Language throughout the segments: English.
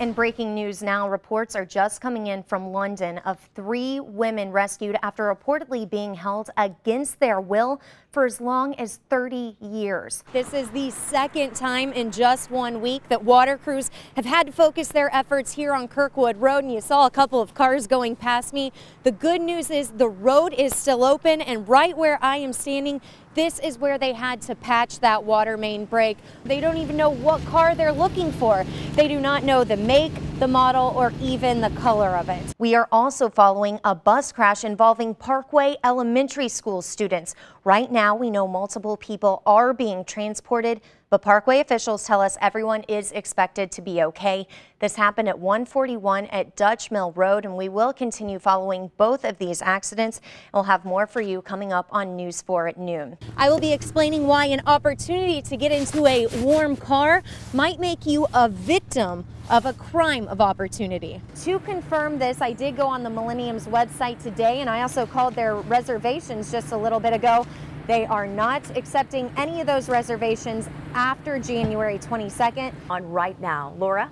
In breaking news now, reports are just coming in from London of 3 women rescued after reportedly being held against their will for as long as 30 years. This is the second time in just 1 week that water crews have had to focus their efforts here on Kirkwood Road, and you saw a couple of cars going past me. The good news is the road is still open, and right where I am standing, this is where they had to patch that water main break. They don't even know what car they're looking for. They do not know the make, the model, or even the color of it. We are also following a bus crash involving Parkway Elementary School students. Right now, we know multiple people are being transported, but Parkway officials tell us everyone is expected to be okay. This happened at 141 at Dutch Mill Road, and we will continue following both of these accidents. We'll have more for you coming up on News 4 at noon. I will be explaining why an opportunity to get into a warm car might make you a victim of a crime of opportunity. To confirm this, I did go on the Millennium's website today, and I also called their reservations just a little bit ago. They are not accepting any of those reservations after January 22nd. On right now, Laura?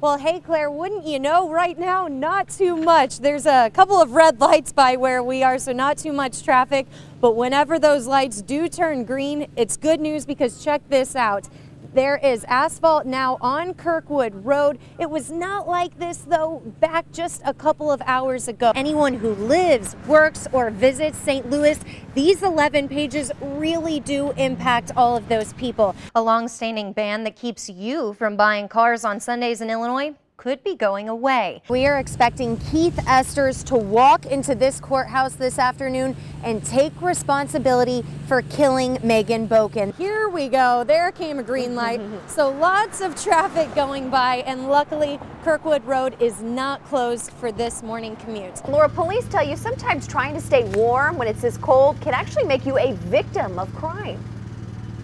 Well, hey, Claire, wouldn't you know, right now, not too much. There's a couple of red lights by where we are, so not too much traffic. But whenever those lights do turn green, it's good news because check this out. There is asphalt now on Kirkwood Road. It was not like this, though, back just a couple of hours ago. Anyone who lives, works, or visits St. Louis, these 11 pages really do impact all of those people. A long-standing ban that keeps you from buying cars on Sundays in Illinois could be going away. We are expecting Keith Esters to walk into this courthouse this afternoon and take responsibility for killing Megan Boken. Here we go. There came a green light. So lots of traffic going by, and luckily Kirkwood Road is not closed for this morning commute. Laura, police tell you sometimes trying to stay warm when it's this cold can actually make you a victim of crime.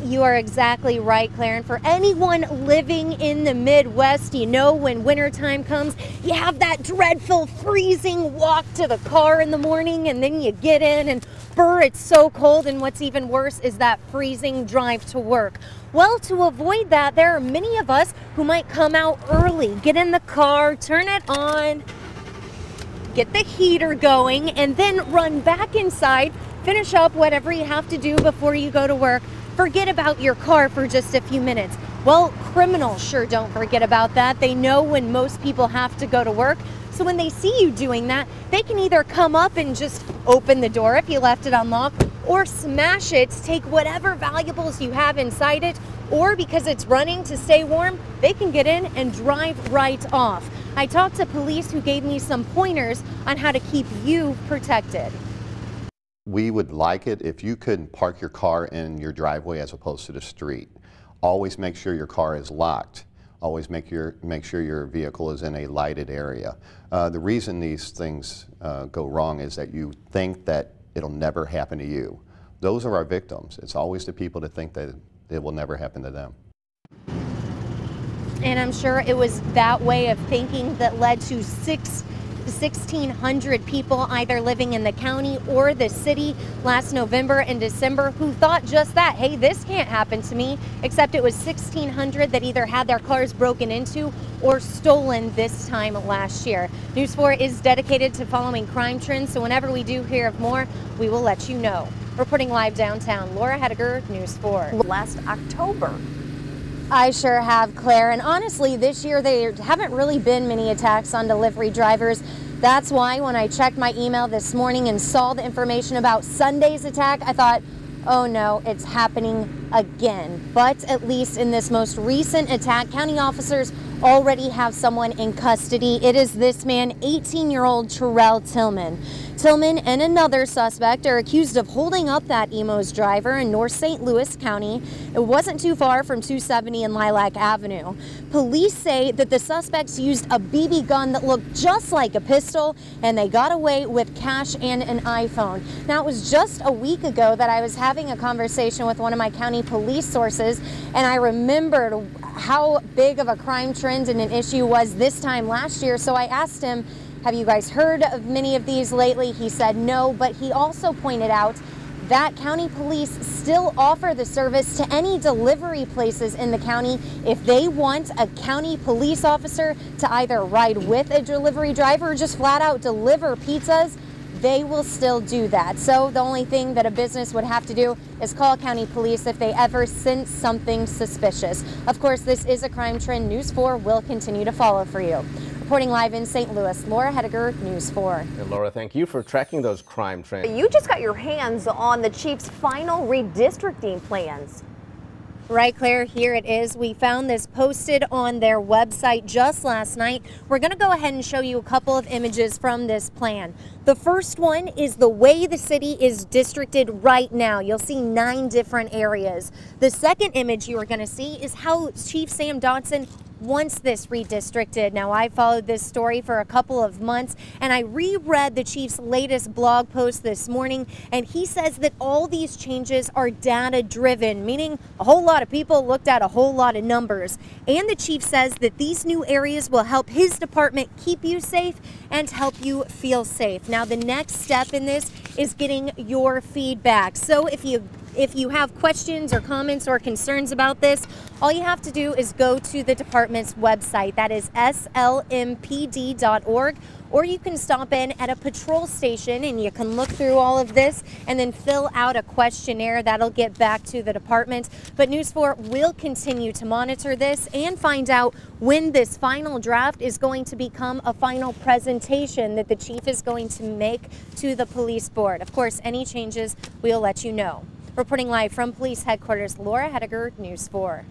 You are exactly right, Claire. And for anyone living in the Midwest, you know when wintertime comes, you have that dreadful freezing walk to the car in the morning, and then you get in and brr, it's so cold. And what's even worse is that freezing drive to work. Well, to avoid that, there are many of us who might come out early, get in the car, turn it on, get the heater going, and then run back inside, finish up whatever you have to do before you go to work. Forget about your car for just a few minutes. Well, criminals sure don't forget about that. They know when most people have to go to work. So when they see you doing that, they can either come up and just open the door if you left it unlocked, or smash it, take whatever valuables you have inside it, or because it's running to stay warm, they can get in and drive right off. I talked to police who gave me some pointers on how to keep you protected. We would like it if you could park your car in your driveway as opposed to the street. Always make sure your car is locked. Always make sure your vehicle is in a lighted area. The reason these things go wrong is that you think that it'll never happen to you. Those are our victims. It's always the people that think that it will never happen to them. And I'm sure it was that way of thinking that led to 1,600 people either living in the county or the city last November and December who thought just that, hey, this can't happen to me, except it was 1,600 that either had their cars broken into or stolen this time last year. News 4 is dedicated to following crime trends, so whenever we do hear of more, we will let you know. Reporting live downtown, Laura Hettiger, News 4. Last October. I sure have, Claire, and honestly, this year there haven't really been many attacks on delivery drivers. That's why when I checked my email this morning and saw the information about Sunday's attack, I thought, oh no, it's happening again. But at least in this most recent attack, county officers already have someone in custody. It is this man, 18-year-old Terrell Tillman. Tillman and another suspect are accused of holding up that emo's driver in North St. Louis County. It wasn't too far from 270 and Lilac Avenue. Police say that the suspects used a BB gun that looked just like a pistol, and they got away with cash and an iPhone. Now, it was just a week ago that I was having a conversation with one of my county police sources, and I remembered how big of a crime trend and an issue was this time last year. So I asked him, have you guys heard of many of these lately? He said no, but he also pointed out that, county police still offer the service to any delivery places in the county. If they want a county police officer to either ride with a delivery driver or just flat out deliver pizzas, they will still do that. So the only thing that a business would have to do is call county police if they ever sense something suspicious. Of course, this is a crime trend News 4 will continue to follow for you. Reporting live in St. Louis, Laura Hettiger, News 4. And Laura, thank you for tracking those crime trends. You just got your hands on the Chiefs' final redistricting plans. Right, Claire, here it is. We found this posted on their website just last night. We're going to go ahead and show you a couple of images from this plan. The first one is the way the city is districted right now. You'll see 9 different areas. The second image you are going to see is how Chief Sam Dotson wants this redistricted. Now, I followed this story for a couple of months, and I reread the chief's latest blog post this morning, and he says that all these changes are data driven, meaning a whole lot of people looked at a whole lot of numbers. And the chief says that these new areas will help his department keep you safe and help you feel safe. Now, the next step in this is getting your feedback. So if you have questions or comments or concerns about this, all you have to do is go to the department's website. That is slmpd.org, or you can stop in at a patrol station and you can look through all of this and then fill out a questionnaire that'll get back to the department. But News 4 will continue to monitor this and find out when this final draft is going to become a final presentation that the chief is going to make to the police board. Of course, any changes, we'll let you know. Reporting live from police headquarters, Laura Hettiger, News 4.